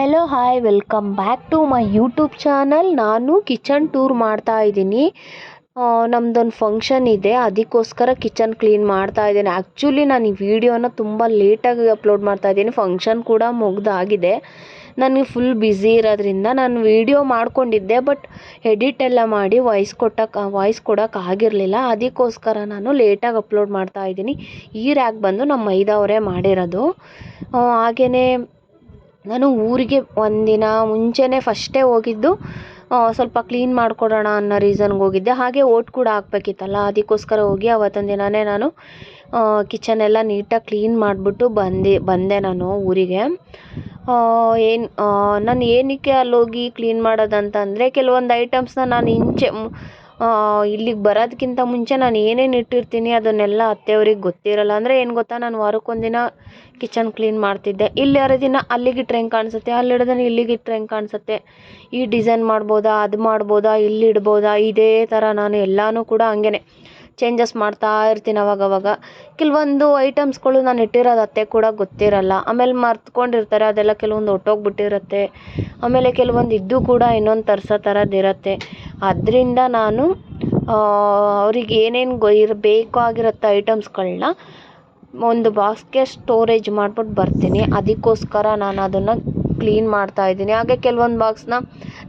Hello hi welcome back to my YouTube channel. ನಾನು kitchen tour ಮಾಡ್ತಾ ಇದ್ದೀನಿ. ನಮ್ಮದೊಂದು ಫಂಕ್ಷನ್ ಇದೆ, ಅದಕ್ಕೋಸ್ಕರ ಕಿಚನ್ ಕ್ಲೀನ್ ಮಾಡ್ತಾ ಇದ್ದೀನಿ. ಆ್ಯಕ್ಚುಲಿ ನಾನು ಈ ವಿಡಿಯೋನ ತುಂಬ ಲೇಟಾಗಿ ಅಪ್ಲೋಡ್ ಮಾಡ್ತಾ ಇದ್ದೀನಿ. ಫಂಕ್ಷನ್ ಕೂಡ ಮುಗ್ದಾಗಿದೆ. ನನಗೆ ಫುಲ್ ಬ್ಯುಸಿ ಇರೋದ್ರಿಂದ ನಾನು ವಿಡಿಯೋ ಮಾಡ್ಕೊಂಡಿದ್ದೆ, ಬಟ್ ಎಡಿಟ್ ಎಲ್ಲ ಮಾಡಿ ವಾಯ್ಸ್ ಕೊಡೋಕೆ ಆಗಿರಲಿಲ್ಲ. ಅದಕ್ಕೋಸ್ಕರ ನಾನು ಲೇಟಾಗಿ ಅಪ್ಲೋಡ್ ಮಾಡ್ತಾ ಇದ್ದೀನಿ. ಈ ರ್ಯಾಕ್ ಬಂದು ನಮ್ಮ ಮೈದಾ ಅವರೇ ಮಾಡಿರೋದು. ಹಾಗೆಯೇ ನಾನು ಊರಿಗೆ ಒಂದಿನ ಮುಂಚೆನೇ ಫಸ್ಟೇ ಹೋಗಿದ್ದು, ಸ್ವಲ್ಪ ಕ್ಲೀನ್ ಮಾಡಿಕೊಡೋಣ ಅನ್ನೋ ರೀಸನ್ಗೆ ಹೋಗಿದ್ದೆ. ಹಾಗೆ ಓಟ್ ಕೂಡ ಹಾಕ್ಬೇಕಿತ್ತಲ್ಲ, ಅದಕ್ಕೋಸ್ಕರ ಹೋಗಿ ಅವತ್ತೊಂದು ದಿನವೇ ನಾನು ಕಿಚನ್ ಎಲ್ಲ ನೀಟಾಗಿ ಕ್ಲೀನ್ ಮಾಡಿಬಿಟ್ಟು ಬಂದೆ ನಾನು ಊರಿಗೆ. ನಾನು ಏನಕ್ಕೆ ಅಲ್ಲೋಗಿ ಕ್ಲೀನ್ ಮಾಡೋದಂತಂದರೆ, ಕೆಲವೊಂದು ಐಟಮ್ಸ್ನ ನಾನು ಇಲ್ಲಿಗೆ ಬರೋದಕ್ಕಿಂತ ಮುಂಚೆ ನಾನು ಏನೇನು ಇಟ್ಟಿರ್ತೀನಿ ಅದನ್ನೆಲ್ಲ ಅತ್ತೆಯವ್ರಿಗೆ ಗೊತ್ತಿರಲ್ಲ. ಅಂದರೆ ಏನು ಗೊತ್ತಾ, ನಾನು ವಾರಕ್ಕೊಂದಿನ ಕಿಚನ್ ಕ್ಲೀನ್ ಮಾಡ್ತಿದ್ದೆ. ಇಲ್ಲಿ 2 ದಿನ ಅಲ್ಲಿಗಿಟ್ರೆ ಹೆಂಗೆ ಕಾಣಿಸುತ್ತೆ, ಅಲ್ಲಿ ಹಿಡ್ದನೆ ಇಲ್ಲಿಗಿಟ್ರೆ ಹೆಂಗೆ ಕಾಣಿಸುತ್ತೆ, ಈ ಡಿಸೈನ್ ಮಾಡ್ಬೋದಾ, ಅದು ಮಾಡ್ಬೋದಾ, ಇಲ್ಲಿ ಇಡ್ಬೋದಾ, ಇದೇ ಥರ ನಾನು ಎಲ್ಲನೂ ಕೂಡ ಹಂಗೆ ಚೇಂಜಸ್ ಮಾಡ್ತಾ ಇರ್ತೀನಿ. ಅವಾಗವಾಗ ಕೆಲವೊಂದು ಐಟಮ್ಸ್ಗಳು ನಾನು ಇಟ್ಟಿರೋದು ಅತ್ತೆ ಕೂಡ ಗೊತ್ತಿರಲ್ಲ. ಆಮೇಲೆ ಮರ್ತ್ಕೊಂಡಿರ್ತಾರೆ, ಅದೆಲ್ಲ ಕೆಲವೊಂದು ಹೊಟ್ಟೋಗ್ಬಿಟ್ಟಿರುತ್ತೆ. ಆಮೇಲೆ ಕೆಲವೊಂದು ಇದ್ದು ಕೂಡ ಇನ್ನೊಂದು ತರಿಸೋ ಥರದ್ದಿರುತ್ತೆ. ಅದರಿಂದ ನಾನು ಅವ್ರಿಗೆ ಏನೇನು ಬೇಕಾಗಿರುತ್ತೆ ಐಟಮ್ಸ್ಗಳನ್ನ ಒಂದು ಬಾಕ್ಸ್ಗೆ ಸ್ಟೋರೇಜ್ ಮಾಡ್ಬಿಟ್ಟು ಬರ್ತೀನಿ. ಅದಕ್ಕೋಸ್ಕರ ನಾನು ಅದನ್ನು ಕ್ಲೀನ್ ಮಾಡ್ತಾಯಿದ್ದೀನಿ. ಹಾಗೆ ಕೆಲವೊಂದು ಬಾಕ್ಸ್ನ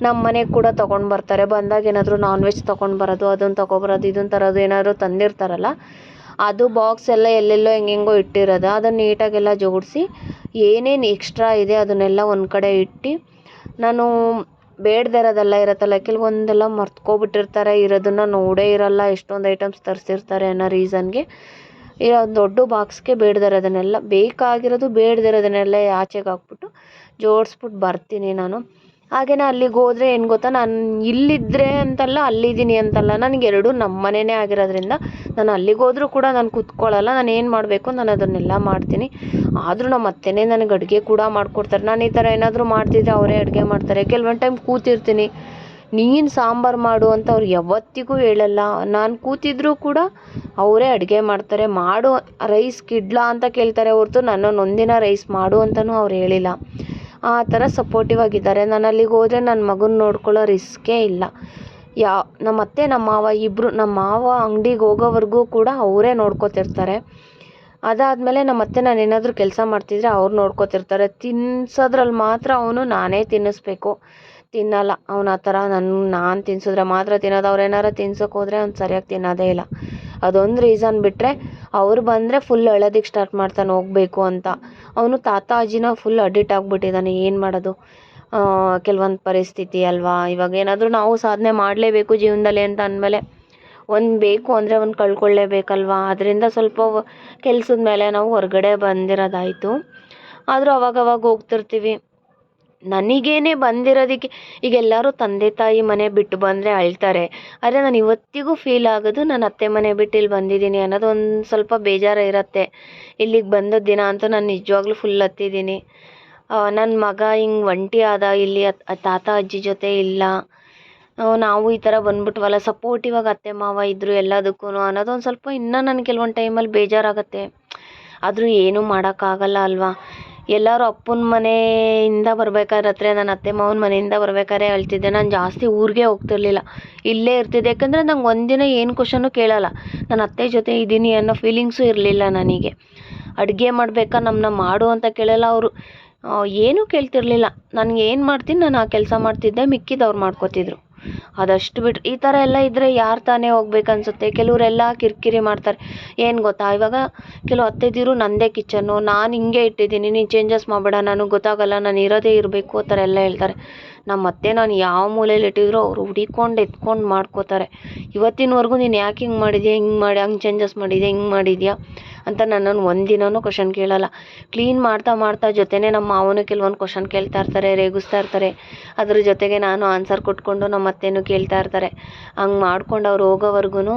ನಮ್ಮ ಮನೆಗೆ ಕೂಡ ತೊಗೊಂಡು ಬರ್ತಾರೆ. ಬಂದಾಗ ಏನಾದರೂ ನಾನ್ ವೆಜ್ ತೊಗೊಂಡು ಬರೋದು, ಅದನ್ನು ತೊಗೊಬರೋದು, ಇದನ್ನು ತರೋದು, ಏನಾದರೂ ತಂದಿರ್ತಾರಲ್ಲ, ಅದು ಬಾಕ್ಸ್ ಎಲ್ಲ ಎಲ್ಲೆಲ್ಲೋ ಹೆಂಗೆಂಗೋ ಇಟ್ಟಿರೋದು, ಅದನ್ನು ನೀಟಾಗೆಲ್ಲ ಜೋಡಿಸಿ ಏನೇನು ಎಕ್ಸ್ಟ್ರಾ ಇದೆ ಅದನ್ನೆಲ್ಲ ಒಂದು ಕಡೆ ಇಟ್ಟು, ನಾನು ಬೇಡದೇ ಇರೋದೆಲ್ಲ ಇರುತ್ತಲ್ಲ, ಕೆಲವೊಂದೆಲ್ಲ ಮರ್ತ್ಕೊಬಿಟ್ಟಿರ್ತಾರೆ, ಇರೋದನ್ನು ನೋಡೇ ಇರಲ್ಲ, ಎಷ್ಟೊಂದು ಐಟಮ್ಸ್ ತರಿಸಿರ್ತಾರೆ ಅನ್ನೋ ರೀಸನ್ಗೆ ಒಂದು ದೊಡ್ಡ ಬಾಕ್ಸ್ಗೆ ಬೇಡದಿರೋದನ್ನೆಲ್ಲ, ಬೇಕಾಗಿರೋದು ಬೇಡದಿರೋದನ್ನೆಲ್ಲ ಆಚೆಗೆ ಹಾಕ್ಬಿಟ್ಟು ಜೋಡಿಸ್ಬಿಟ್ಟು ಬರ್ತೀನಿ ನಾನು. ಹಾಗೆಯೇ ಅಲ್ಲಿಗೆ ಹೋದರೆ ಏನು ಗೊತ್ತಾ, ನಾನು ಇಲ್ಲಿದ್ದರೆ ಅಂತಲ್ಲ, ಅಲ್ಲಿದ್ದೀನಿ ಅಂತಲ್ಲ, ನನಗೆ ಎರಡೂ ನಮ್ಮ ಮನೆಯೇ ಆಗಿರೋದ್ರಿಂದ ನಾನು ಅಲ್ಲಿಗೆ ಹೋದರೂ ಕೂಡ ನಾನು ಕೂತ್ಕೊಳ್ಳಲ್ಲ. ನಾನು ಏನು ಮಾಡಬೇಕು ನಾನು ಅದನ್ನೆಲ್ಲ ಮಾಡ್ತೀನಿ. ಆದರೂ ನಮ್ಮ ಅತ್ತೆನೇ ನನಗೆ ಅಡುಗೆ ಕೂಡ ಮಾಡಿಕೊಡ್ತಾರೆ. ನಾನು ಈ ಥರ ಏನಾದರೂ ಮಾಡ್ತಿದ್ರೆ ಅವರೇ ಅಡುಗೆ ಮಾಡ್ತಾರೆ. ಕೆಲವೊಂದು ಟೈಮ್ ಕೂತಿರ್ತೀನಿ, ನೀನು ಸಾಂಬಾರು ಮಾಡು ಅಂತ ಅವ್ರು ಯಾವತ್ತಿಗೂ ಹೇಳಲ್ಲ. ನಾನು ಕೂತಿದ್ರೂ ಕೂಡ ಅವರೇ ಅಡುಗೆ ಮಾಡ್ತಾರೆ. ಮಾಡು, ರೈಸ್ಗೆ ಇಡ್ಲಾ ಅಂತ ಕೇಳ್ತಾರೆ ಹೊರತು ನನ್ನನ್ನು ಒಂದಿನ ರೈಸ್ ಮಾಡು ಅಂತಲೂ ಅವ್ರು ಹೇಳಿಲ್ಲ. ಆ ಥರ ಸಪೋರ್ಟಿವ್ ಆಗಿದ್ದಾರೆ. ನಾನು ಅಲ್ಲಿಗೆ ಹೋದರೆ ನನ್ನ ಮಗನ ನೋಡ್ಕೊಳ್ಳೋ ರಿಸ್ಕೇ ಇಲ್ಲ. ನಮ್ಮ ಅತ್ತೆ ನಮ್ಮ ಮಾವ ಇಬ್ಬರು, ನಮ್ಮ ಮಾವ ಅಂಗಡಿಗೆ ಹೋಗೋವರೆಗೂ ಕೂಡ ಅವರೇ ನೋಡ್ಕೊತಿರ್ತಾರೆ. ಅದಾದಮೇಲೆ ನಮ್ಮ ಅತ್ತೆ ನಾನು ಏನಾದರೂ ಕೆಲಸ ಮಾಡ್ತಿದ್ರೆ ಅವ್ರು ನೋಡ್ಕೊತಿರ್ತಾರೆ. ತಿನ್ಸೋದ್ರಲ್ಲಿ ಮಾತ್ರ ಅವನು ನಾನೇ ತಿನ್ನಿಸ್ಬೇಕು, ತಿನ್ನಲ್ಲ ಅವನು ಆ ಥರ. ನಾನು ತಿನ್ಸಿದ್ರೆ ಮಾತ್ರ ತಿನ್ನೋದು. ಅವ್ರು ಏನಾರು ತಿನ್ಸೋಕೆ ಹೋದರೆ ಅವ್ನು ಸರಿಯಾಗಿ ತಿನ್ನೋದೇ ಇಲ್ಲ. ಅದೊಂದು ರೀಸನ್ ಬಿಟ್ಟರೆ ಅವ್ರು ಬಂದರೆ ಫುಲ್ ಅಳೋದಕ್ಕೆ ಸ್ಟಾರ್ಟ್ ಮಾಡ್ತಾನೆ ಹೋಗಬೇಕು ಅಂತ. ಅವನು ತಾತ ಅಜ್ಜಿನ ಫುಲ್ ಅಡಿಕ್ಟ್ ಆಗಿಬಿಟ್ಟಿದ್ದಾನೆ. ಏನು ಮಾಡೋದು, ಕೆಲವೊಂದು ಪರಿಸ್ಥಿತಿ ಅಲ್ವಾ. ಇವಾಗ ಏನಾದರೂ ನಾವು ಸಾಧನೆ ಮಾಡಲೇಬೇಕು ಜೀವನದಲ್ಲಿ ಅಂತ ಅಂದಮೇಲೆ ಒಂದು ಬೇಕು ಅಂದರೆ ಒಂದು ಕಳ್ಕೊಳ್ಳೇಬೇಕಲ್ವಾ. ಅದರಿಂದ ಸ್ವಲ್ಪ ಕೆಲಸದ ಮೇಲೆ ನಾವು ಹೊರಗಡೆ ಬಂದಿರೋದಾಯಿತು. ಆದರೂ ಅವಾಗವಾಗ ಹೋಗ್ತಿರ್ತೀವಿ. ನನಗೇನೆ ಬಂದಿರೋದಕ್ಕೆ, ಈಗ ಎಲ್ಲರೂ ತಂದೆ ತಾಯಿ ಮನೆ ಬಿಟ್ಟು ಬಂದರೆ ಅಳ್ತಾರೆ. ಆದರೆ ನಾನು ಇವತ್ತಿಗೂ ಫೀಲ್ ಆಗೋದು, ನಾನು ಅತ್ತೆ ಮನೆ ಬಿಟ್ಟು ಇಲ್ಲಿ ಬಂದಿದ್ದೀನಿ ಅನ್ನೋದು ಒಂದು ಸ್ವಲ್ಪ ಬೇಜಾರು ಇರುತ್ತೆ. ಇಲ್ಲಿಗೆ ಬಂದ ದಿನ ಅಂತೂ ನಾನು ನಿಜವಾಗ್ಲೂ ಫುಲ್ ಹತ್ತಿದ್ದೀನಿ. ನನ್ನ ಮಗ ಹಿಂಗೆ ಒಂಟಿ ಆದ, ಇಲ್ಲಿ ತಾತ ಅಜ್ಜಿ ಜೊತೆ ಇಲ್ಲ, ನಾವು ಈ ಥರ ಬಂದ್ಬಿಟ್ವಲ್ಲ, ಸಪೋರ್ಟಿವ್ ಆಗಿ ಅತ್ತೆ ಮಾವ ಇದ್ದರು ಎಲ್ಲದಕ್ಕೂ ಅನ್ನೋದೊಂದು ಸ್ವಲ್ಪ ಇನ್ನೂ ನನಗೆ ಕೆಲವೊಂದು ಟೈಮಲ್ಲಿ ಬೇಜಾರಾಗುತ್ತೆ. ಆದರೂ ಏನೂ ಮಾಡೋಕ್ಕಾಗಲ್ಲ ಅಲ್ವಾ. ಎಲ್ಲರೂ ಅಪ್ಪನ ಮನೆಯಿಂದ ಬರ್ಬೇಕಾದ್ರೆ, ನನ್ನ ಅತ್ತೆ ಮಾವನ ಮನೆಯಿಂದ ಬರ್ಬೇಕಾದ್ರೆ ಅಳ್ತಿದ್ದೆ. ನಾನು ಜಾಸ್ತಿ ಊರಿಗೆ ಹೋಗ್ತಿರ್ಲಿಲ್ಲ, ಇಲ್ಲೇ ಇರ್ತಿದ್ದೆ. ಯಾಕಂದರೆ ನಂಗೆ ಒಂದಿನ ಏನು ಕ್ವಶನ್ನು ಕೇಳಲ್ಲ, ನಾನು ಅತ್ತೆ ಜೊತೆ ಇದ್ದೀನಿ ಅನ್ನೋ ಫೀಲಿಂಗ್ಸು ಇರಲಿಲ್ಲ ನನಗೆ. ಅಡುಗೆ ಮಾಡಬೇಕಾ, ನಮ್ಮನ್ನ ಮಾಡು ಅಂತ ಕೇಳಲ್ಲ ಅವರು, ಏನೂ ಕೇಳ್ತಿರ್ಲಿಲ್ಲ. ನನಗೆ ಏನು ಮಾಡ್ತೀನಿ ನಾನು ಆ ಕೆಲಸ ಮಾಡ್ತಿದ್ದೆ, ಮಿಕ್ಕಿದ್ದು ಅವ್ರು ಮಾಡ್ಕೋತಿದ್ರು. ಅದಷ್ಟು ಬಿಟ್ಟರೆ ಈ ಥರ ಎಲ್ಲ ಇದ್ದರೆ ಯಾರು ತಾನೇ ಹೋಗ್ಬೇಕನ್ಸುತ್ತೆ. ಕೆಲವರೆಲ್ಲ ಕಿರಿಕಿರಿ ಮಾಡ್ತಾರೆ. ಏನು ಗೊತ್ತಾ, ಇವಾಗ ಕೆಲವು ಅತ್ತೆದಿರು ನಂದೇ ಕಿಚನ್ನು, ನಾನು ಹಿಂಗೆ ಇಟ್ಟಿದ್ದೀನಿ, ನೀನು ಚೇಂಜಸ್ ಮಾಡಬೇಡ, ನನಗೆ ಗೊತ್ತಾಗಲ್ಲ, ನಾನು ಇರೋದೇ ಇರಬೇಕು ಆ ಥರ ಎಲ್ಲ ಹೇಳ್ತಾರೆ. ನಮ್ಮ ಅತ್ತೆ ನಾನು ಯಾವ ಮೂಲೆಯಲ್ಲಿ ಇಟ್ಟಿದ್ರು ಅವರು ಹುಡಿಕೊಂಡು ಎತ್ಕೊಂಡು ಮಾಡ್ಕೋತಾರೆ. ಇವತ್ತಿನವರೆಗೂ ನೀನು ಯಾಕೆ ಹಿಂಗೆ ಮಾಡಿದ್ಯಾ, ಹಂಗೆ ಚೇಂಜಸ್ ಮಾಡಿದ್ಯಾ, ಹಿಂಗೆ ಮಾಡಿದ್ಯಾ ಅಂತ ನನ್ನನ್ನು ಒಂದಿನವೂ ಕ್ವಶನ್ ಕೇಳಲ್ಲ. ಕ್ಲೀನ್ ಮಾಡ್ತಾ ಜೊತೆನೇ ನಮ್ಮ ಮಾವನು ಕೆಲವೊಂದು ಕ್ವಶನ್ ಕೇಳ್ತಾ ಇರ್ತಾರೆ, ರೇಗಿಸ್ತಾ ಇರ್ತಾರೆ. ಅದ್ರ ಜೊತೆಗೆ ನಾನು ಆನ್ಸರ್ ಕೊಟ್ಕೊಂಡು ನಮ್ಮ ಅತ್ತೆನೂ ಕೇಳ್ತಾ ಇರ್ತಾರೆ. ಹಂಗೆ ಮಾಡ್ಕೊಂಡು ಅವ್ರು ಹೋಗೋವರೆಗೂ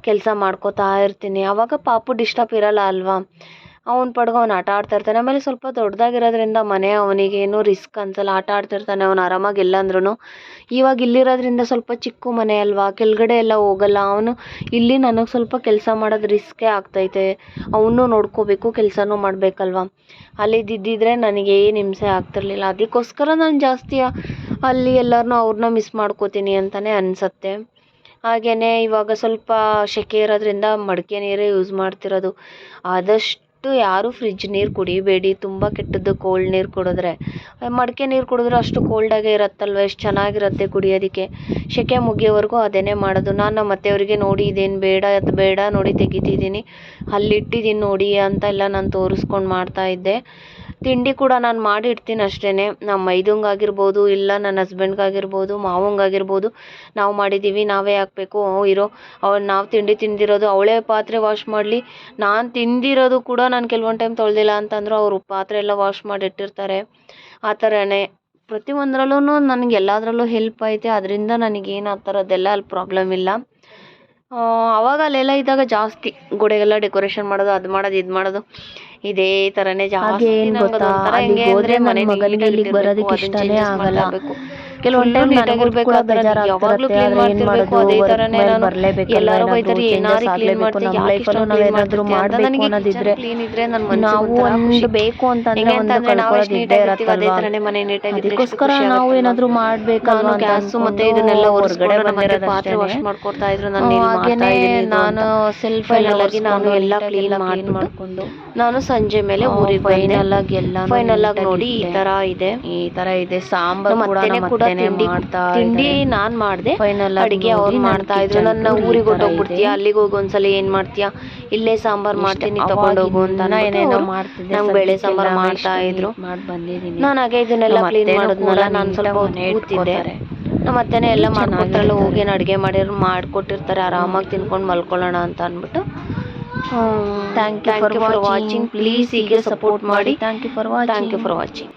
ಕೆಲಸ ಮಾಡ್ಕೋತಾ ಇರ್ತೀನಿ. ಆವಾಗ ಪಾಪು ಡಿಸ್ಟರ್ಬ್ ಇರಲ್ಲ ಅಲ್ವಾ. ಅವ್ನ ಪಾಡ್ಗೆ ಅವ್ನು ಆಟ ಆಡ್ತಾ ಇರ್ತಾನೆ. ಆಮೇಲೆ ಸ್ವಲ್ಪ ದೊಡ್ಡದಾಗಿರೋದ್ರಿಂದ ಮನೆ ಅವನಿಗೇನು ರಿಸ್ಕ್ ಅನ್ಸಲ್ಲ, ಆಟ ಆಡ್ತಿರ್ತಾನೆ ಅವ್ನು ಆರಾಮಾಗಿ ಎಲ್ಲಂದ್ರೂ. ಇವಾಗ ಇಲ್ಲಿರೋದ್ರಿಂದ ಸ್ವಲ್ಪ ಚಿಕ್ಕ ಮನೆ ಅಲ್ವಾ, ಕೆಳಗಡೆ ಎಲ್ಲ ಹೋಗಲ್ಲ ಅವನು. ಇಲ್ಲಿ ನನಗೆ ಸ್ವಲ್ಪ ಕೆಲಸ ಮಾಡೋದು ರಿಸ್ಕೇ ಆಗ್ತೈತೆ, ಅವನು ನೋಡ್ಕೋಬೇಕು, ಕೆಲಸನೂ ಮಾಡಬೇಕಲ್ವ. ಅಲ್ಲಿದ್ದಿದ್ದರೆ ನನಗೆ ಏನು ಹಿಂಸೆ ಆಗ್ತಿರ್ಲಿಲ್ಲ. ಅದಕ್ಕೋಸ್ಕರ ನಾನು ಜಾಸ್ತಿ ಅಲ್ಲಿ ಎಲ್ಲರನ್ನೂ ಅವ್ರನ್ನ ಮಿಸ್ ಮಾಡ್ಕೋತೀನಿ ಅಂತಲೇ ಅನಿಸತ್ತೆ. ಹಾಗೆಯೇ ಇವಾಗ ಸ್ವಲ್ಪ ಸೆಕೆ ಇರೋದ್ರಿಂದ ಮಡಿಕೆ ನೀರೇ ಯೂಸ್ ಮಾಡ್ತಿರೋದು. ಆದಷ್ಟು ಯಾರೂ ಫ್ರಿಜ್ ನೀರು ಕುಡಿಬೇಡಿ, ತುಂಬ ಕೆಟ್ಟದ್ದು ಕೋಲ್ಡ್ ನೀರು ಕುಡಿದ್ರೆ. ಮಡಿಕೆ ನೀರು ಕುಡಿದ್ರೆ ಅಷ್ಟು ಕೋಲ್ಡಾಗೇ ಇರುತ್ತಲ್ವ, ಎಷ್ಟು ಚೆನ್ನಾಗಿರುತ್ತೆ ಕುಡಿಯೋದಕ್ಕೆ. ಸೆಕೆ ಮುಗಿಯೋವರೆಗೂ ಅದೇನೇ ಮಾಡೋದು. ನಾನು ನಮ್ಮ ಅತ್ತೆಯವರಿಗೆ ನೋಡಿ ಇದೇನು ಬೇಡ, ಅದು ಬೇಡ, ನೋಡಿ ತೆಗಿತಿದ್ದೀನಿ, ಅಲ್ಲಿಟ್ಟಿದ್ದೀನಿ ನೋಡಿ ಅಂತ ಎಲ್ಲ ನಾನು ತೋರಿಸ್ಕೊಂಡು ಮಾಡ್ತಾಯಿದ್ದೆ. ತಿಂಡಿ ಕೂಡ ನಾನು ಮಾಡಿ ಇಡ್ತೀನಿ ಅಷ್ಟೇ. ನಮ್ಮ ಮೈದುಂಗಾಗಿರ್ಬೋದು, ಇಲ್ಲ ನನ್ನ ಹಸ್ಬೆಂಡ್ಗಾಗಿರ್ಬೋದು, ಮಾವಂಗಾಗಿರ್ಬೋದು, ನಾವು ಮಾಡಿದ್ದೀವಿ ನಾವೇ ಹಾಕಬೇಕು. ನಾವು ತಿಂಡಿ ತಿಂದಿರೋದು ಅವಳೇ ಪಾತ್ರೆ ವಾಶ್ ಮಾಡಲಿ, ನಾನು ತಿಂದಿರೋದು ಕೂಡ ನಾನು ಕೆಲವೊಂದು ಟೈಮ್ ತೊಳೆದಿಲ್ಲ ಅಂತಂದ್ರು ಅವರು ಪಾತ್ರೆ ಎಲ್ಲ ವಾಶ್ ಮಾಡಿ ಇಟ್ಟಿರ್ತಾರೆ. ಆ ಥರನೇ ಪ್ರತಿಯೊಂದರಲ್ಲೂ ನನಗೆ ಎಲ್ಲದರಲ್ಲೂ ಹೆಲ್ಪ್ ಐತೆ. ಅದರಿಂದ ನನಗೇನು ಆ ಥರದ್ದೆಲ್ಲ ಅಲ್ಲಿ ಪ್ರಾಬ್ಲಮ್ ಇಲ್ಲ. ಅವಾಗ ಅಲ್ಲೆಲ್ಲ ಇದ್ದಾಗ ಜಾಸ್ತಿ ಗೋಡೆಗೆಲ್ಲ ಡೆಕೋರೇಷನ್ ಮಾಡೋದು, ಅದು ಮಾಡೋದು, ಇದು ಮಾಡೋದು, ಇದೇ ಥರನೇ ಜಾಸ್ತಿ. ಮನೆ ಮಗನಿಗೆ ಬರೋದಕ್ಕೆ ಇಷ್ಟನೇ ಆಗಲ್ಲ. ಕೆಲವೊಂದು ಟೈಮ್ ನೀಟಾಗಿರ್ಬೇಕು, ಯಾವಾಗಲೂ ಕ್ಲೀನ್ ಮಾಡ್ತಿರ್ಬೇಕು. ಅದೇ ಥರನೇ ನಾನು ಎಲ್ಲರೂ ಬೈತಾರೆ, ಏನಾರು ಕ್ಲೀನ್ ಮಾಡ್ತೀವಿ, ಯಾಕೆ ನಾವೇನಾದರೂ ಮಾಡಬೇಕು ಅನ್ನೋದಿದ್ರೆ ಕ್ಲೀನ್ ಇದ್ರೆ ನಾವು ಒಂದು ಬೇಕು ಅಂತಂದ್ರೆ ಒಂದು ನಾವು ಎಷ್ಟು ನೀಟಾಗಿರ್ತೀವಿ ಅದೇ ಥರನೇ ಮನೆ ನೀಟಾಗಿ. ಅದಕ್ಕೋಸ್ಕರ ನಾವು ಏನಾದರೂ ಮಾಡಬೇಕಲ್ವ. ಗ್ಯಾಸು ಮತ್ತೆ ಇದನ್ನೆಲ್ಲ ಹೊರಗಡೆ ಬಂದಿರೋದು ಪಾತ್ರೆ ವಾಶ್ ಮಾಡ್ಕೊಡ್ತಾ ಇದ್ರು. ಹಾಗೇನೆ ನಾನು ಸೆಲ್ಫ್ ಆಗಿ ನಾನು ಎಲ್ಲ ಕ್ಲೀನ್ ಮಾಡ್ಕೊಂಡು ನಾನು ಸಂಜೆ ಮೇಲೆ ಊರಿಗೆ ಫೈನಲ್ ಆಗಿ ನೋಡಿ ಈ ತರ ಇದೆ. ಸಾಂಬಾರ್ ಕೂಡ ತಿಂಡಿ ನಾನ್ ಮಾಡ್ದೆ, ಅಡಿಗೆ ಅವ್ರು ಮಾಡ್ತಾ ಇದ್ರು. ನನ್ನ ಊರಿಗೆ ಹೊಟ್ಟೋಗ್ಬಿಡ್ತೀಯಾ, ಅಲ್ಲಿಗೆ ಹೋಗಿ ಒಂದ್ಸಲ ಏನ್ ಮಾಡ್ತೀಯಾ, ಇಲ್ಲೇ ಸಾಂಬಾರ್ ಮಾಡ್ತೀನಿ ತಗೊಂಡೋಗು ಅಂತ ನಂಗೆ ಬೇಳೆ ಸಾಂಬಾರ್ ಮಾಡ್ತಾ ಇದ್ರು. ನಾನು ಹಾಗೆ ಇದನ್ನೆಲ್ಲ ಕ್ಲೀನ್ ಮಾಡಿದ್ನಲ್ಲ, ನಾನು ಸ್ವಲ್ಪ ಕೂತಿದ್ದೆ. ನಮ್ಮ ಅತ್ತೆನೇ ಎಲ್ಲ ಮಾಡ್ಕೊಟ್ರಲ್ಲ, ಹೋಗಿ ಅಡುಗೆ ಮಾಡ್ಕೊಟ್ಟಿರ್ತಾರೆ, ಆರಾಮಾಗಿ ತಿನ್ಕೊಂಡು ಮಲ್ಕೊಳ್ಳೋಣ ಅಂತ ಅಂದ್ಬಿಟ್ಟು. Thank you for watching. Please ಹೀಗೆ ಸಪೋರ್ಟ್ ಮಾಡಿ. Thank you for watching.